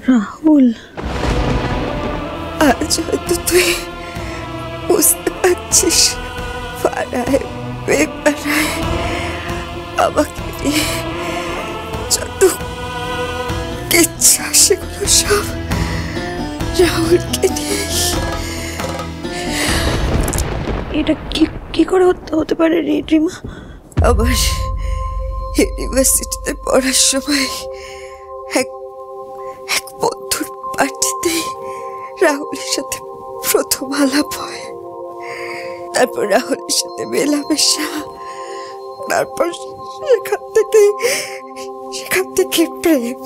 রাহুল, আজ হয়তো তুই বুঝতে পারছিস, পাড়ায় বেপাড়ায় আমাকে নিয়ে যত কিচ্ছা সেগুলো সব রাহুলকে নিয়ে। এটা কি করে হতে পারে রে রিমা? আবার ইউনিভার্সিটিতে পড়ার সময় এক বন্ধুর পার্টিতে রাহুলের সাথে প্রথম আলাপ হয়, তারপর রাহুলের সাথে মেলামেশা, তারপর সেখান থেকে প্রেম।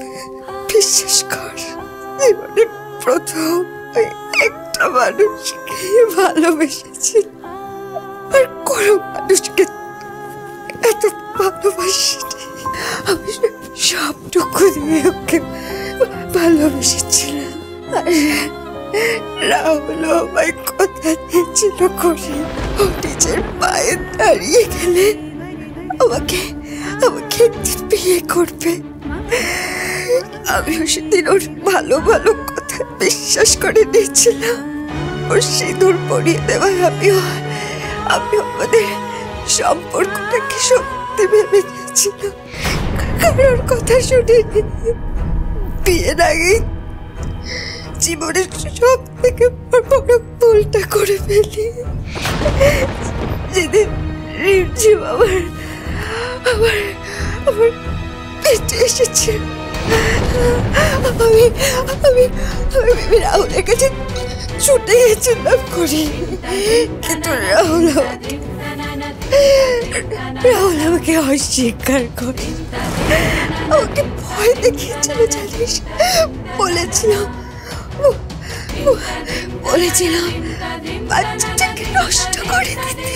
বিশ্বাস কর, জীবনে প্রথম একটা মানুষকে ভালোবেসেছি, আর কোনো মানুষকে এত ভালোবাসিনি। আমি সবটুকু দিয়ে ওকে ভালোবেসেছিলাম। আর রাহুল আমায় কথা দিয়েছিল করে, ও নিজের পায়ে দাঁড়িয়ে গেলে আমাকে বিয়ে করবে। আমিও সেদিন ওর ভালো ভালো কথা বিশ্বাস করে নিয়েছিলাম। ওর সিঁদুর পরিয়ে দেওয়ায় আমিও আমাদের সম্পর্কটাকে সত্যি ভেবে নিয়েছিলাম। কারোর কথা শুনিনি। বিয়ের আগে জীবনের সব থেকে বড় ভুলটা করে ফেলি, যেদিন রিমঝিম আমার পেটে এসেছে। আমি রাহুলের কাছে ছুটে গেছিলাম করি, কিন্তু রাহুল আমাকে অস্বীকার করে। আমাকে ভয় দেখিয়েছিল জানিস। বলেছিলাম বাচ্চাটাকে নষ্ট করে দিতে।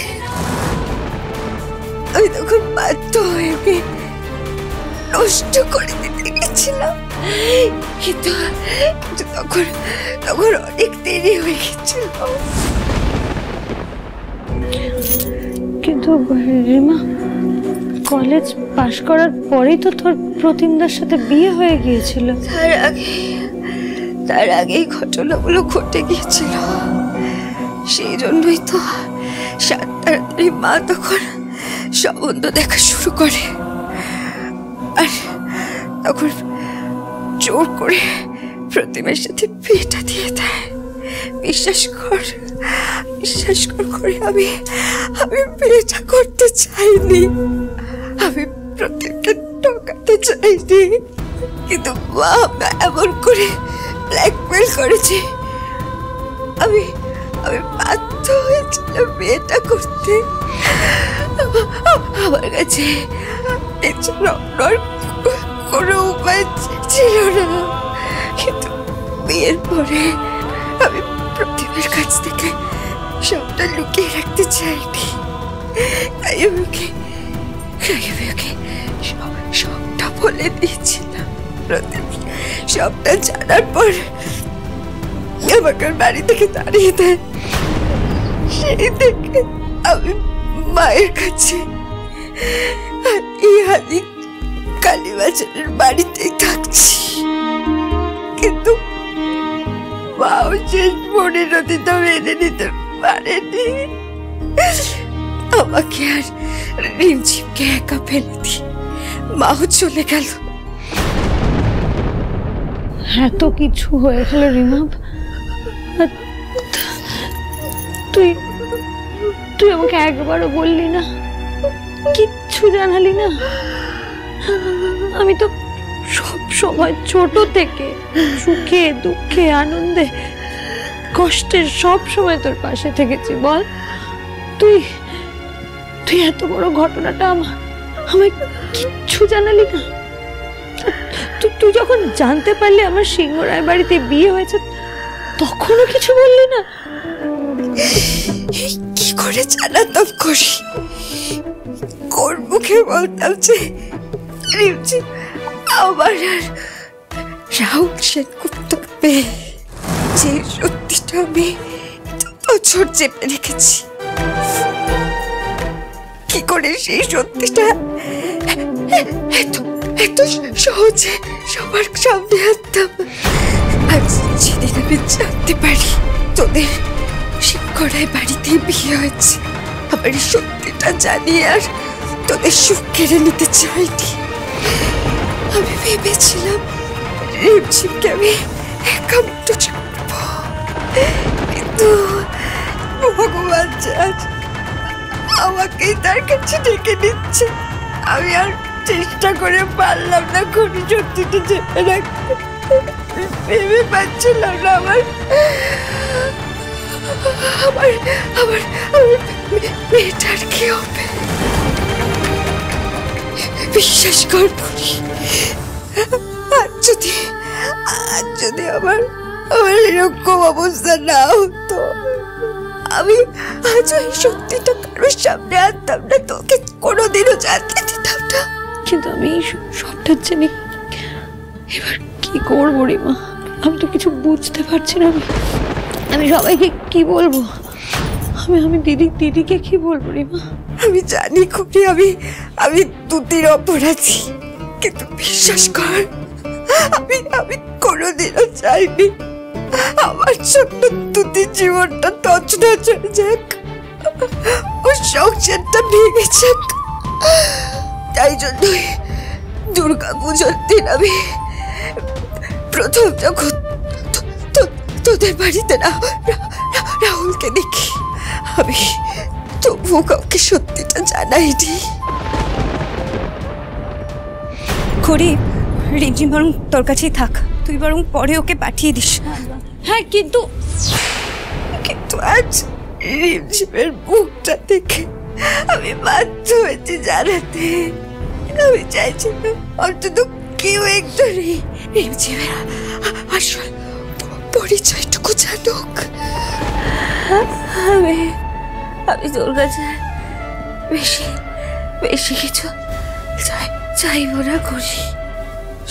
আমি তখন বাধ্য হয়ে নষ্ট করে দিতে গেছিলাম, কিন্তু তখন অনেক দেরি হয়ে গেছিল। কিন্তু রিমা, কলেজ পাশ করার পরেই তো তোর প্রতিমদার সাথে বিয়ে হয়ে গিয়েছিল। তার আগেই ঘটনাগুলো ঘটে গিয়েছিল। সেই জন্যই তো তাড়াতাড়ি মা তখন সম্বন্ধ দেখা শুরু করে, আর তখন জোর করে প্রতিমার সাথে বিয়েটা দিয়ে দেয়। বিশ্বাস কর করে আমি বিয়েটা করতে চাইনি। আমি প্রতিমাকে ঠকাতে চাইনি, কিন্তু মা এমন করে ব্ল্যাকমেল করেছে। আমি বাধ্য হয়েছিলাম বিয়েটা করতে। আমার কাছে কোনো উপায় ছিল না, কিন্তু বিয়ের পরে আমি প্রতিমার কাছ থেকে সবটা লুকিয়ে রাখতে চাইনি। তাই আমি ওকে সবটা বলে দিয়েছিলাম। প্রতিমা সবটা জানার পর আমাকে বাড়ি থেকে তাড়িয়ে দেয়। সেই থেকে আমি মায়ের কাছে কালীবাজারের বাড়িতেই থাকছি, কিন্তু মাও শেষ পরিণতিটা মেনে নিতে পারেনি। আমাকে আর রিমঝিমকে একা ফেলে দিয়ে মাও চলে গেল। এত কিছু হয়ে গেল রিমা, তুই আমাকে একবারও বললি না, কিচ্ছু জানালি না। আমি তো সব সময় ছোট থেকে সুখে দুঃখে আনন্দে কষ্টে সব সময় তোর পাশে থেকেছি। বল, তুই এত বড় ঘটনাটা আমায় কিচ্ছু জানালি না। তুই যখন জানতে পারলি আমার সিংহরায় বাড়িতে বিয়ে হয়েছে, তখনও কিছু বললি না? কি করে জানাতাম করি? কোন মুখে বলতাম যে রিমঝিম আমার আর রাহুল সেনগুপ্ত পেয়ে? যে সত্যিটা আমি বছর চেপে রেখেছি, কি করে সেই সত্যিটা এত সহজে সবার সামনে আনতাম? আমি জানতে পারি তোদের শিবগড়ায় বাড়িতে বিয়ে হয়েছে, আমার এই সত্যিটা জানিয়ে আর তোদের সুখ কেড়ে নিতে চাইনি। আমি ভেবেছিলাম রিমঝিমকে আমি একান্ত চাইব, কিন্তু ভগবান আজ আমাকেই তার কাছে ডেকে নিচ্ছে। আমি আর চেষ্টা করে পারলাম না খুবই সত্যিটা চেপে রাখতে, ভেবে পাচ্ছিলাম না আমার আমার আমার আমার মেয়েটার কি হবে। বিশ্বাস কর করি, আজ যদি আমার আমার এরকম অবস্থা না হতো, আমি আজ ওই সত্যিটা কারোর সামনে আনতাম না, তোকে কোনোদিনও জানতে দিতাম না। কিন্তু আমি সবটা জানি, এবার কি করবো রিমা? আমি তো কিছু বুঝতে পারছি না। আমি সবাইকে কি বলবো? আমি দিদিকে কি বলবো রিমা? আমি জানি খুবই আমি তুতির অপরাধী, কিন্তু বিশ্বাস কর আমি কোনোদিনও চাইনি আমার ছোট্ট তুতির জীবনটা তছনছ হয়ে যাক, ওর সংসারটা ভেঙে যাক। তাই জন্যই দুর্গা পুজোর দিন আমি প্রথম যখন তোদের বাড়িতে রাহুলকে দেখি, আমি তবুও কাউকে সত্যিটা জানাইনি। করি রিমঝিম বরং তোর কাছেই থাক, তুই বরং পরে ওকে পাঠিয়ে দিস। হ্যাঁ, কিন্তু আজ রিমঝিমের মুখটা দেখে আমি বাধ্য হয়েছি জানাতে। আমি চাইছিলাম অন্তত কেউ একটু রিমঝিমের আসল পরিচয়টুকু জানুক। আমি তোর কাছে বেশি বেশি কিছু চাইবো না করি,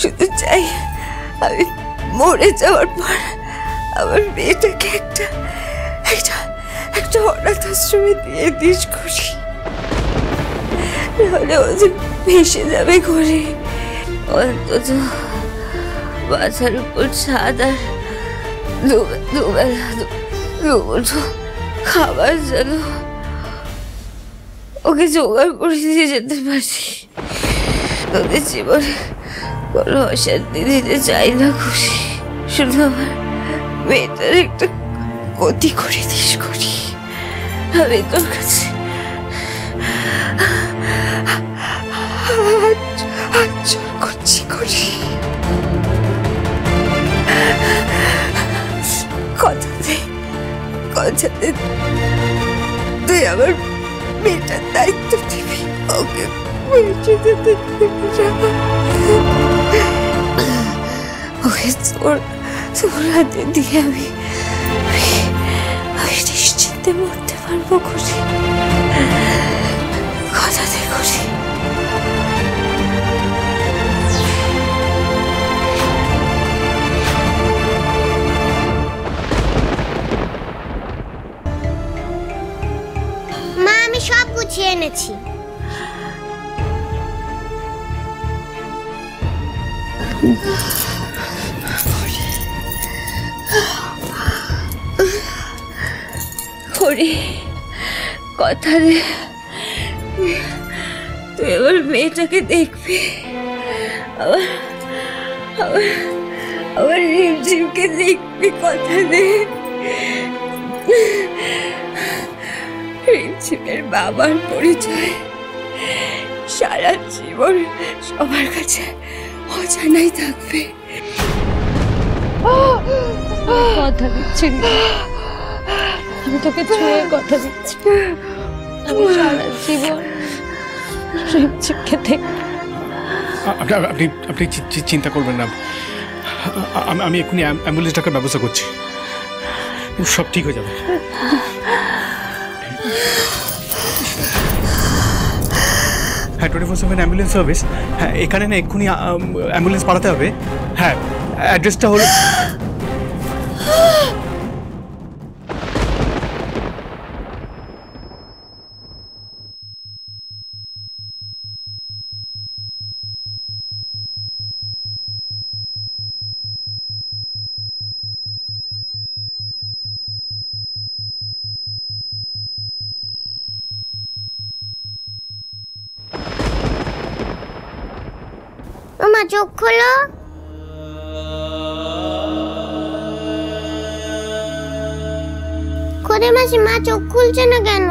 শুধু চাই আমি মরে যাওয়ার পর আমার মেয়েটাকে একটা অনাথ আশ্রমে দিয়ে দিস করি, নাহলে ও যে ভেসে যাবে ঘরে। অন্তত বাচ্চার উপর ছাদ আর দুবেলা খাবার যেন ওকে জোগাড় করে দিয়ে যেতে পারি। তোদের জীবনে কোনো অশান্তি দিতে চাই না খুশি, শুধু আমার মেয়েটার একটা ক্ষতি করে দিস করি। আমি তোর কাছে করছি করি, কথাতে তুই আমার মেয়েটার দায়িত্ব দিবি, ওকে ওকে তোর হাতে দিয়ে আমি নিশ্চিন্তে মরতে পারবো খুশি, কথাতে খুশি। মা, আমি সব গুছিয়ে এনেছি। কথা দে তুই আমার মেয়েটাকে দেখবি, আমার রিমঝিমকে দেখবি, কথা দে। রিমঝিমের বাবার পরিচয় সারা জীবন সবার কাছে অজানাই থাকবে। কথা দিচ্ছি না, আমি তোকে ছুঁয়ে কথা দিচ্ছি, আমি সারা জীবন রিমঝিমকে দেখব। আপনি চিন্তা করবেন না, আমি এক্ষুনি অ্যাম্বুলেন্স ডাকার ব্যবস্থা করছি, সব ঠিক হয়ে যাবে। হ্যাঁ, 24/7 অ্যাম্বুলেন্স সার্ভিস। হ্যাঁ, এখানে না এক্ষুনি অ্যাম্বুলেন্স পাঠাতে হবে। হ্যাঁ, অ্যাড্রেসটা হলো মা চোখ খোলো। খোদে মাসি, মা চোখ খুলছে না কেন?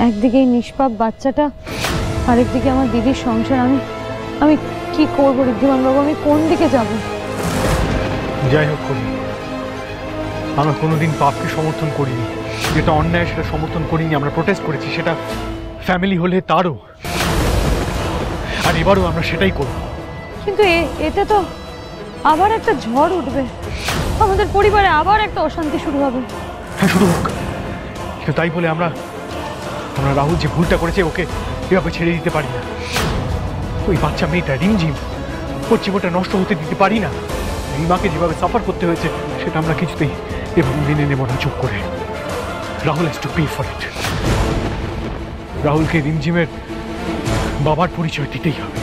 একদিকে এই নিষ্পাপ বাচ্চাটা, আরেকদিকে আমার দিদির সংসার। আমি কি করবো ঋদ্ধিমান বাবু? আমি কোন দিকে যাব? যাই হোক করি, আমরা কোনোদিন পাপকে সমর্থন করিনি, যেটা অন্যায় সেটা সমর্থন করিনি। আমরা প্রোটেস্ট করেছি, সেটা ফ্যামিলি হলে তারও, আর এবারও আমরা সেটাই করব। কিন্তু এতে তো আবার একটা ঝড় উঠবে, আমাদের পরিবারে আবার একটা অশান্তি শুরু হবে। হ্যাঁ, শুরু হোক, কিন্তু তাই বলে আমরা রাহুল যে ভুলটা করেছে ওকে এভাবে ছেড়ে দিতে পারি না। ওই বাচ্চা মেয়েটা রিমঝিম, ওর জীবনটা নষ্ট হতে দিতে পারি না। রিমাকে যেভাবে সাফার করতে হয়েছে সেটা আমরা কিছুতেই এভাবে মেনে নেব না চুপ করে। Rahul has to pay for it. রাহুলকে রিমঝিমের বাবার পরিচয় দিতেই হবে।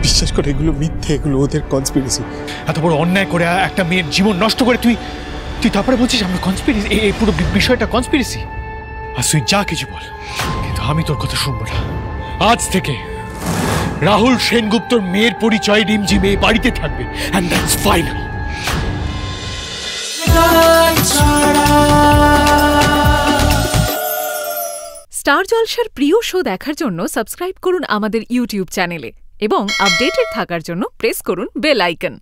বিশ্বাস করে, এগুলো মিথ্যে, এগুলো ওদের কনস্পিরেসি। এত বড় অন্যায় করে একটা মেয়ের জীবন নষ্ট করে তুই তারপরে বলছিস আমরা কনস্পিরেসি? এই পুরো বিষয়টা কনস্পিরেসি। আর তুই যা কিছু বল, কিন্তু আমি তোর কথা শুনবো না। আজ থেকে রাহুল সেনগুপ্তর মেয়ের পরিচয় রিমঝিম এই বাড়িতে থাকবে, এন্ড দ্যাটস ফাইনাল। স্টার জলসার প্রিয় শো দেখার জন্য সাবস্ক্রাইব করুন আমাদের ইউটিউব চ্যানেলে এবং আপডেটেড থাকার জন্য প্রেস করুন বেল আইকন।